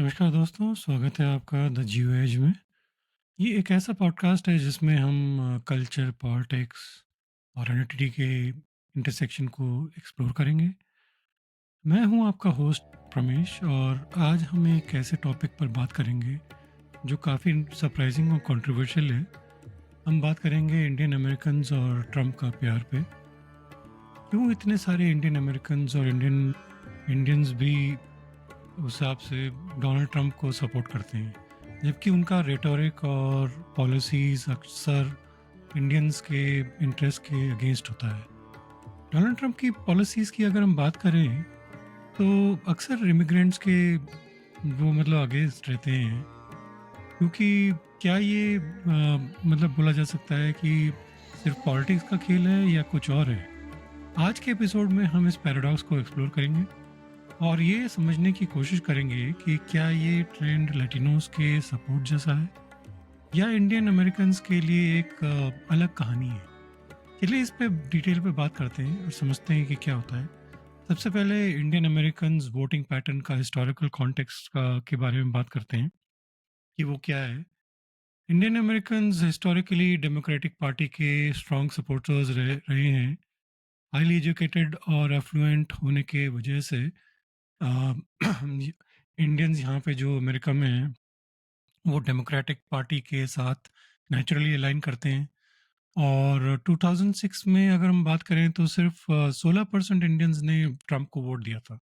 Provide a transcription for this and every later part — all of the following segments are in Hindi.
नमस्कार दोस्तों, स्वागत है आपका द जियो एज में। ये एक ऐसा पॉडकास्ट है जिसमें हम कल्चर, पॉलिटिक्स और आइडेंटिटी के इंटरसेक्शन को एक्सप्लोर करेंगे। मैं हूं आपका होस्ट प्रमेश और आज हम एक ऐसे टॉपिक पर बात करेंगे जो काफ़ी सरप्राइजिंग और कंट्रोवर्शियल है। हम बात करेंगे इंडियन अमेरिकन्स और ट्रम्प का प्यार पे। क्यों इतने सारे इंडियन अमेरिकन्स और इंडियंस भी उस हिसाब से डोनाल्ड ट्रंप को सपोर्ट करते हैं, जबकि उनका रेटोरिक और पॉलिसीज़ अक्सर इंडियंस के इंटरेस्ट के अगेंस्ट होता है। डोनाल्ड ट्रंप की पॉलिसीज़ की अगर हम बात करें, तो अक्सर इमिग्रेंट्स के वो अगेंस्ट रहते हैं, क्योंकि क्या ये बोला जा सकता है कि सिर्फ पॉलिटिक्स का खेल है या कुछ और है? आज के एपिसोड में हम इस पैराडॉक्स को एक्सप्लोर करेंगे और ये समझने की कोशिश करेंगे कि क्या ये ट्रेंड लैटिनोस के सपोर्ट जैसा है या इंडियन अमेरिकन्स के लिए एक अलग कहानी है। चलिए इस पे डिटेल पे बात करते हैं और समझते हैं कि क्या होता है। सबसे पहले इंडियन अमेरिकन्स वोटिंग पैटर्न का हिस्टोरिकल कॉन्टेक्स्ट का के बारे में बात करते हैं कि वो क्या है। Indian Americans historically democratic party के स्ट्रॉन्ग सपोर्टर्स रहे हैं। हाईली एजुकेटेड और एफ्लुएंट होने के वजह से इंडियंस यहाँ पे जो अमेरिका में हैं, वो डेमोक्रेटिक पार्टी के साथ नेचुरली अलाइन करते हैं। और 2006 में अगर हम बात करें तो सिर्फ 16% इंडियंस ने ट्रंप को वोट दिया था,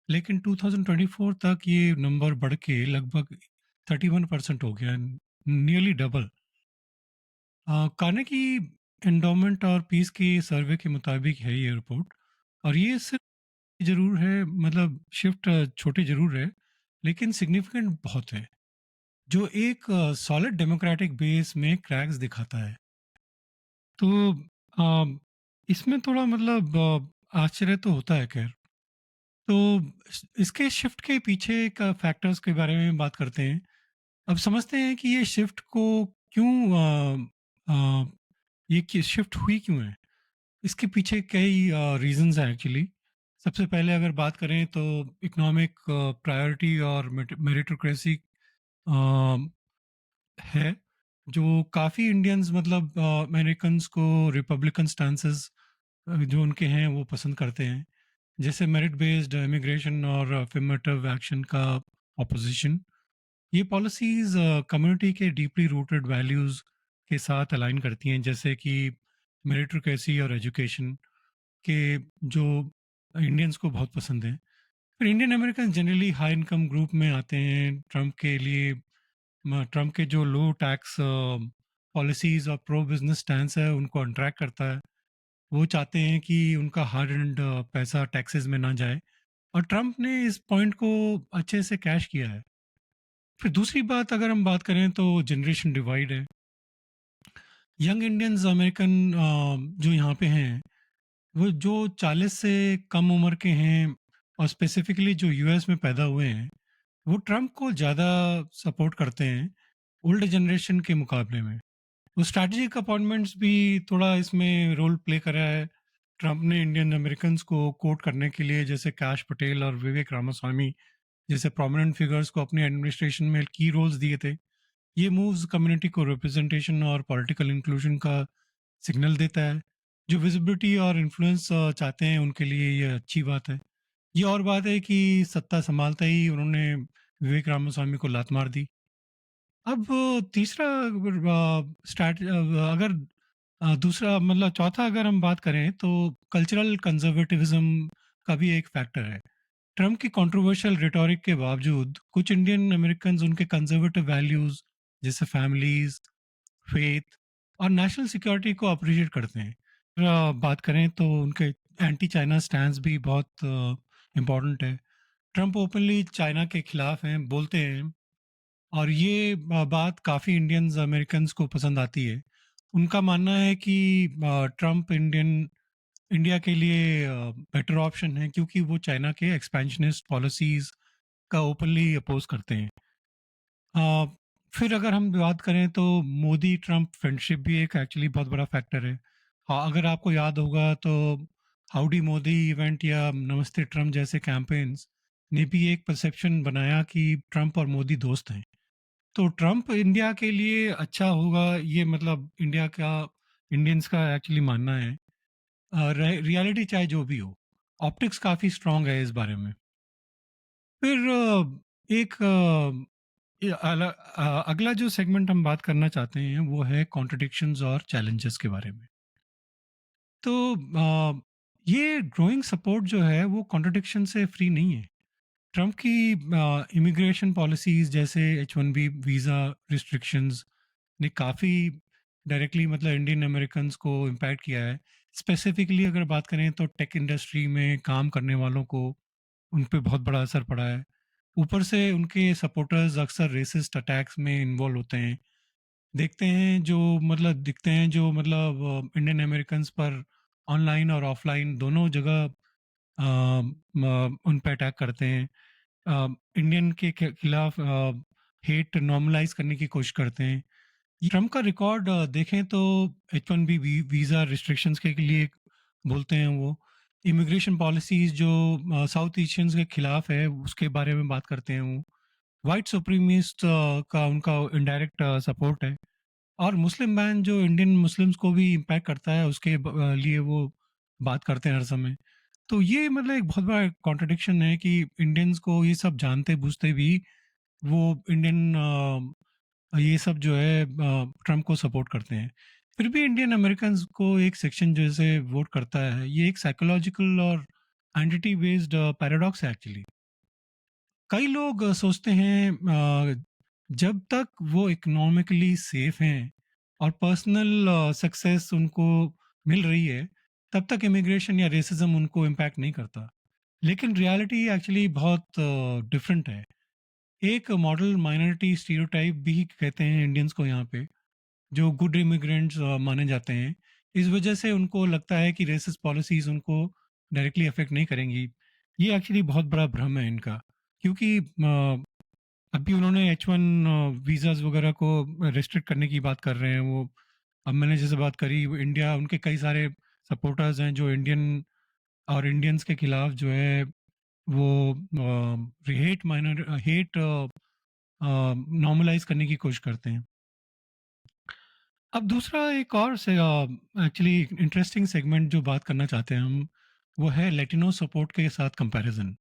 लेकिन 2024 तक ये नंबर बढ़ के लगभग 31% हो गया, नियरली डबल। कार्नेगी एंडोमेंट और पीस की सर्वे के मुताबिक है ये रिपोर्ट। और ये सिर्फ ज़रूर है, शिफ्ट छोटी ज़रूर है, लेकिन सिग्निफिकेंट बहुत है, जो एक सॉलिड डेमोक्रेटिक बेस में क्रैक्स दिखाता है। तो अ, इसमें थोड़ा आश्चर्य तो होता है, खैर। तो इसके शिफ्ट के पीछे का फैक्टर्स के बारे में बात करते हैं। अब समझते हैं कि ये शिफ्ट को क्यों अ, ये शिफ्ट हुई क्यों है। इसके पीछे कई रीजंस हैं एक्चुअली। सबसे पहले अगर बात करें तो इकोनॉमिक प्रायोरिटी और मेरिटोक्रेसी है, जो काफ़ी इंडियंस अमेरिकन्स को रिपब्लिकन स्टांसेस जो उनके हैं वो पसंद करते हैं, जैसे मेरिट बेस्ड इमिग्रेशन और अफर्मेटिव एक्शन का ऑपोजिशन। ये पॉलिसीज कम्युनिटी के डीपली रूटेड वैल्यूज़ के साथ अलाइन करती हैं, जैसे कि मेरिटोक्रेसी और एजुकेशन के, जो इंडियंस को बहुत पसंद है। फिर Indian American generally high income group में आते हैं। ट्रम्प के लिए ट्रम्प के जो लो टैक्स पॉलिसीज और प्रो बिजनेस स्टैंस है उनको अट्रैक्ट करता है। वो चाहते हैं कि उनका हार्ड एंड पैसा टैक्सेस में ना जाए, और ट्रम्प ने इस पॉइंट को अच्छे से कैश किया है। फिर दूसरी बात अगर हम बात करें तो जनरेशन डिवाइड है। यंग इंडियंस अमेरिकन जो यहाँ पे हैं, वो जो 40 से कम उम्र के हैं और स्पेसिफिकली जो यूएस में पैदा हुए हैं, वो ट्रम्प को ज़्यादा सपोर्ट करते हैं ओल्ड जनरेशन के मुकाबले में। तो स्ट्रैटेजिक अपॉइंटमेंट्स भी थोड़ा इसमें रोल प्ले करा है। ट्रम्प ने इंडियन अमेरिकन्स को कोट करने के लिए जैसे कैश पटेल और विवेक रामास्वामी जैसे प्रोमिनेंट फिगर्स को अपनी एडमिनिस्ट्रेशन में की रोल्स दिए थे। ये मूव्स कम्युनिटी को रिप्रेजेंटेशन और पॉलिटिकल इंक्लूजन का सिग्नल देता है। जो विजिबिलिटी और इन्फ्लुएंस चाहते हैं उनके लिए ये अच्छी बात है। ये और बात है कि सत्ता संभालते ही उन्होंने विवेक रामास्वामी को लात मार दी। अब तीसरा अगर दूसरा चौथा अगर हम बात करें तो कल्चरल कंजर्वेटिविज्म का भी एक फैक्टर है। ट्रम्प की कंट्रोवर्शियल रिटोरिक के बावजूद कुछ इंडियन अमेरिकन्स उनके कंजर्वेटिव वैल्यूज जैसे फैमिलीज, फेथ और नेशनल सिक्योरिटी को अप्रिशिएट करते हैं। बात करें तो उनके एंटी चाइना स्टैंड भी बहुत इम्पोर्टेंट है। ट्रम्प ओपनली चाइना के खिलाफ हैं, बोलते हैं, और ये बात काफ़ी इंडियंस अमेरिकन्स को पसंद आती है। उनका मानना है कि ट्रम्प इंडिया के लिए बेटर ऑप्शन है, क्योंकि वो चाइना के एक्सपेंशनिस्ट पॉलिसीज़ का ओपनली अपोज़ करते हैं। अ, फिर अगर हम बात करें तो मोदी ट्रम्प फ्रेंडशिप भी एक एक्चुअली बहुत बड़ा फैक्टर है। हाँ, अगर आपको याद होगा तो हाउडी मोदी इवेंट या नमस्ते ट्रम्प जैसे कैंपेन्स ने भी एक परसेप्शन बनाया कि ट्रम्प और मोदी दोस्त हैं। तो ट्रम्प इंडिया के लिए अच्छा होगा, ये मतलब इंडियंस का एक्चुअली मानना है। रियलिटी चाहे जो भी हो, ऑप्टिक्स काफ़ी स्ट्रॉन्ग है इस बारे में। फिर एक अगला जो सेगमेंट हम बात करना चाहते हैं वो है कॉन्ट्रडिक्शंस और चैलेंजेस के बारे में। तो ये ग्रोइंग सपोर्ट जो है वो कॉन्ट्रडिक्शन से फ्री नहीं है। ट्रम्प की इमिग्रेशन पॉलिसीज जैसे H1B वीज़ा रिस्ट्रिक्शंस ने काफ़ी डायरेक्टली मतलब इंडियन अमेरिकन्स को इम्पैक्ट किया है। स्पेसिफिकली अगर बात करें तो टेक इंडस्ट्री में काम करने वालों को उन पे बहुत बड़ा असर पड़ा है। ऊपर से उनके सपोर्टर्स अक्सर रेसिस्ट अटैक्स में इन्वॉल्व होते हैं। दिखते हैं जो मतलब इंडियन अमेरिकन्स पर ऑनलाइन और ऑफलाइन दोनों जगह उन पे अटैक करते हैं। इंडियन के खिलाफ हेट नॉर्मलाइज करने की कोशिश करते हैं। ट्रम्प का रिकॉर्ड देखें तो H1B वीज़ा रिस्ट्रिक्शंस के लिए बोलते हैं वो। इमिग्रेशन पॉलिसीज़ जो साउथ एशियंस के खिलाफ है, उसके बारे में बात करते हैं वो। व्हाइट सुप्रीमिस्ट का उनका इनडायरेक्ट सपोर्ट है। और मुस्लिम बैन जो इंडियन मुस्लिम्स को भी इम्पैक्ट करता है, उसके लिए वो बात करते हैं हर समय। तो ये मतलब एक बहुत बड़ा कॉन्ट्रडिक्शन है कि इंडियंस को ये सब जानते-बूझते भी वो ये सब जो है ट्रम्प को सपोर्ट करते हैं। फिर भी इंडियन अमेरिकन्स को एक सेक्शन जैसे वोट करता है, ये एक साइकोलॉजिकल और आइडेंटिटी बेस्ड पैराडॉक्स है एक्चुअली। कई लोग सोचते हैं जब तक वो इकोनॉमिकली सेफ हैं और पर्सनल सक्सेस उनको मिल रही है, तब तक इमिग्रेशन या रेसिज्म उनको इम्पैक्ट नहीं करता। लेकिन रियलिटी एक्चुअली बहुत डिफरेंट है। एक मॉडल माइनॉरिटी स्टीरियोटाइप भी कहते हैं इंडियंस को यहाँ पे, जो गुड इमिग्रेंट्स माने जाते हैं। इस वजह से उनको लगता है कि रेसिस्ट पॉलिसीज़ उनको डायरेक्टली अफ़ेक्ट नहीं करेंगी। ये एक्चुअली बहुत बड़ा भ्रम है इनका, क्योंकि अभी उन्होंने H1 वीज़ाज़ वगैरह को रिस्ट्रिक्ट करने की बात कर रहे हैं वो। अब मैंने जैसे बात करी, वो इंडिया उनके कई सारे सपोर्टर्स हैं जो इंडियंस के खिलाफ जो है वो हेट नॉर्मलाइज़ करने की कोशिश करते हैं। अब दूसरा एक और से एक्चुअली इंटरेस्टिंग सेगमेंट जो बात करना चाहते हैं हम, वो है लैटिनो सपोर्ट के साथ कंपैरिजन।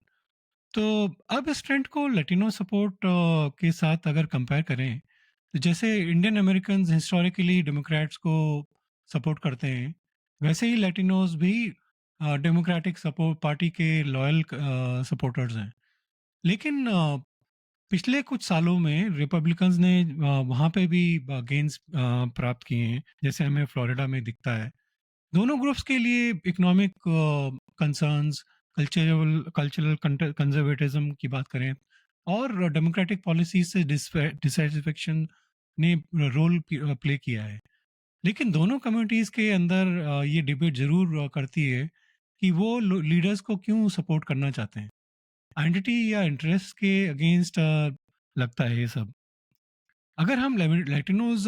तो अब इस ट्रेंड को लैटिनो सपोर्ट के साथ अगर कंपेयर करें, तो जैसे इंडियन अमेरिकन्स हिस्टोरिकली डेमोक्रेट्स को सपोर्ट करते हैं, वैसे ही लैटिनोज भी डेमोक्रेटिक सपोर्ट पार्टी के लॉयल सपोर्टर्स हैं। लेकिन पिछले कुछ सालों में रिपब्लिकन्स ने वहाँ पे भी गेन्स प्राप्त किए हैं, जैसे हमें फ्लोरिडा में दिखता है। दोनों ग्रुप्स के लिए economic concerns, cultural cultural conservatism की बात करें और डेमोक्रेटिक पॉलिसीज से डिससैटिस्फैक्शन ने रोल प्ले किया है। लेकिन दोनों कम्युनिटीज़ के अंदर ये डिबेट ज़रूर करती है कि वो लीडर्स को क्यों सपोर्ट करना चाहते हैं। आइडेंटिटी या इंटरेस्ट के अगेंस्ट लगता है ये सब। अगर हम लैटिनोज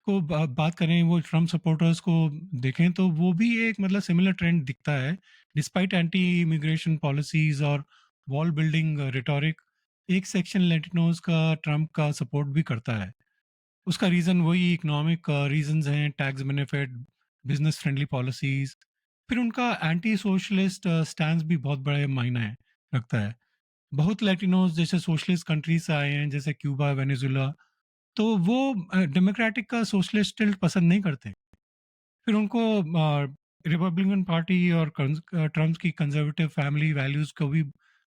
को बात करें, वो ट्रम्प सपोर्टर्स को देखें तो वो भी एक मतलब सिमिलर ट्रेंड दिखता है। डिस्पाइट एंटी इमिग्रेशन पॉलिसीज और वॉल बिल्डिंग रिटोरिक, एक सेक्शन लैटिनोज का ट्रम्प का सपोर्ट भी करता है। उसका रीज़न वही इकोनॉमिक रीजंस हैं, tax benefit, business friendly policies. फिर उनका एंटी सोशलिस्ट स्टैंड भी बहुत बड़े मायने रखता है। बहुत लैटिनोज जैसे सोशलिस्ट कंट्रीज से आए हैं, जैसे क्यूबा, वेनेजुला, तो वो डेमोक्रेटिक का सोशलिस्ट टिल्ट पसंद नहीं करते। फिर उनको रिपब्लिकन पार्टी और ट्रम्प की कंजर्वेटिव फैमिली वैल्यूज़ को भी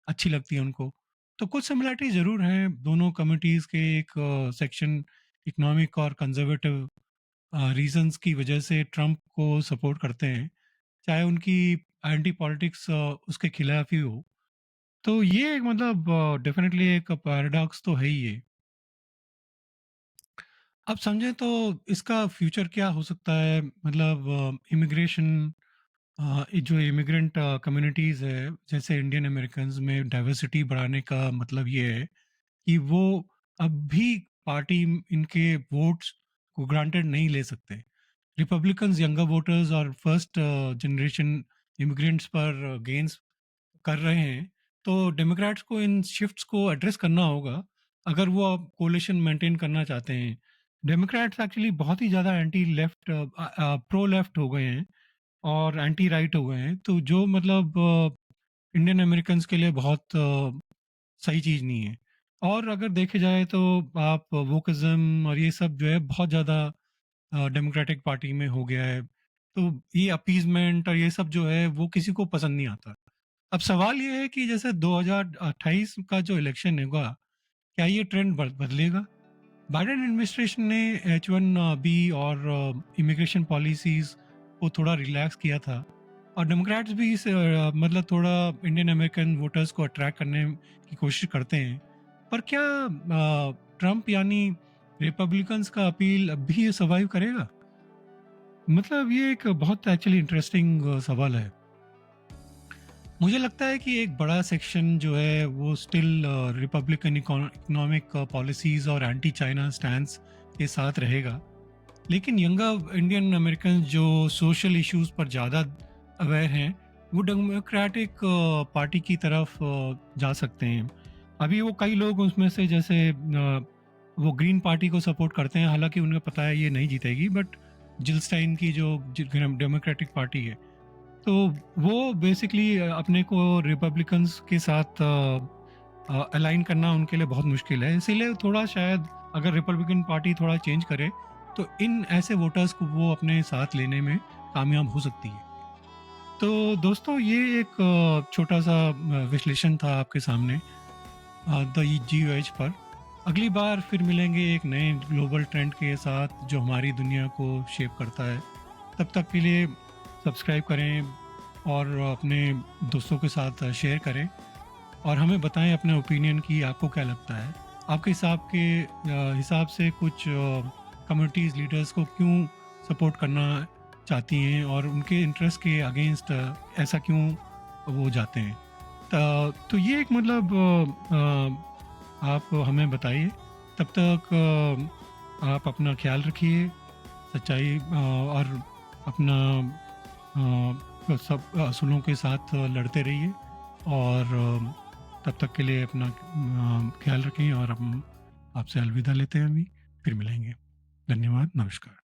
अच्छी लगती है उनको। तो कुछ सिमिलरिटी ज़रूर हैं दोनों कम्युनिटीज़ के। एक सेक्शन इकोनॉमिक और कंजर्वेटिव रीजंस की वजह से ट्रम्प को सपोर्ट करते हैं, चाहे उनकी एंटी पॉलिटिक्स उसके खिलाफ ही हो। तो ये एक मतलब डेफिनेटली एक पैराडॉक्स तो है ही ये। अब समझें तो इसका फ्यूचर क्या हो सकता है, मतलब इमिग्रेशन, ये जो इमिग्रेंट कम्युनिटीज़ है जैसे इंडियन अमेरिकन्स में डाइवर्सिटी बढ़ाने का मतलब ये है कि वो अब भी पार्टी इनके वोट्स को ग्रांटेड नहीं ले सकते। रिपब्लिकन्स यंगर वोटर्स और फर्स्ट जनरेशन इमिग्रेंट्स पर गेन्स कर रहे हैं, तो डेमोक्रेट्स को इन शिफ्ट्स को एड्रेस करना होगा, अगर वो अब कोalition मेंटेन करना चाहते हैं। डेमोक्रेट्स एक्चुअली बहुत ही ज़्यादा एंटी लेफ्ट प्रो लेफ्ट हो गए हैं और एंटी राइट हो गए हैं, तो जो मतलब इंडियन अमेरिकन्स के लिए बहुत सही चीज़ नहीं है। और अगर देखे जाए तो आप वोकिज़्म और ये सब जो है बहुत ज़्यादा डेमोक्रेटिक पार्टी में हो गया है। तो ये अपीज़मेंट और ये सब जो है वो किसी को पसंद नहीं आता। अब सवाल ये है कि जैसे 2028 का जो इलेक्शन होगा, क्या ये ट्रेंड बदलेगा? बाइडेन एडमिनिस्ट्रेशन ने H-1B और इमिग्रेशन पॉलिसीज़ को थोड़ा रिलैक्स किया था और डेमोक्रेट्स भी मतलब थोड़ा इंडियन अमेरिकन वोटर्स को अट्रैक्ट करने की कोशिश करते हैं। पर क्या ट्रम्प यानी रिपब्लिकन्स का अपील अब भी सर्वाइव करेगा? मतलब ये एक बहुत एक्चुअली इंटरेस्टिंग सवाल है। मुझे लगता है कि एक बड़ा सेक्शन जो है वो स्टिल रिपब्लिकन इकोनॉमिक पॉलिसीज़ और एंटी चाइना स्टैंड्स के साथ रहेगा। लेकिन यंगर इंडियन अमेरिकन जो सोशल इश्यूज पर ज़्यादा अवेयर हैं, वो डेमोक्रेटिक पार्टी की तरफ जा सकते हैं। अभी वो कई लोग उसमें से जैसे वो ग्रीन पार्टी को सपोर्ट करते हैं, हालांकि उन्हें पता है ये नहीं जीतेगी, बट जिल की जो डेमोक्रेटिक पार्टी है, तो वो बेसिकली अपने को रिपब्लिकन्स के साथ अलाइन करना उनके लिए बहुत मुश्किल है। इसीलिए थोड़ा शायद अगर रिपब्लिकन पार्टी थोड़ा चेंज करे, तो इन ऐसे वोटर्स को वो अपने साथ लेने में कामयाब हो सकती है। तो दोस्तों ये एक छोटा-सा विश्लेषण था आपके सामने द जीओएच पर। अगली बार फिर मिलेंगे एक नए ग्लोबल ट्रेंड के साथ जो हमारी दुनिया को शेप करता है। तब तक के लिए सब्सक्राइब करें और अपने दोस्तों के साथ शेयर करें और हमें बताएं अपने ओपिनियन की आपको क्या लगता है। आपके हिसाब से कुछ कम्युनिटीज़ लीडर्स को क्यों सपोर्ट करना चाहती हैं और उनके इंटरेस्ट के अगेंस्ट ऐसा क्यों वो जाते हैं। तो ये एक मतलब आप हमें बताइए। तब तक आप अपना ख्याल रखिए, सच्चाई और अपना सब असूलों के साथ लड़ते रहिए और तब तक के लिए अपना ख्याल रखें और हम आपसे अलविदा लेते हैं अभी, फिर मिलेंगे। धन्यवाद, नमस्कार।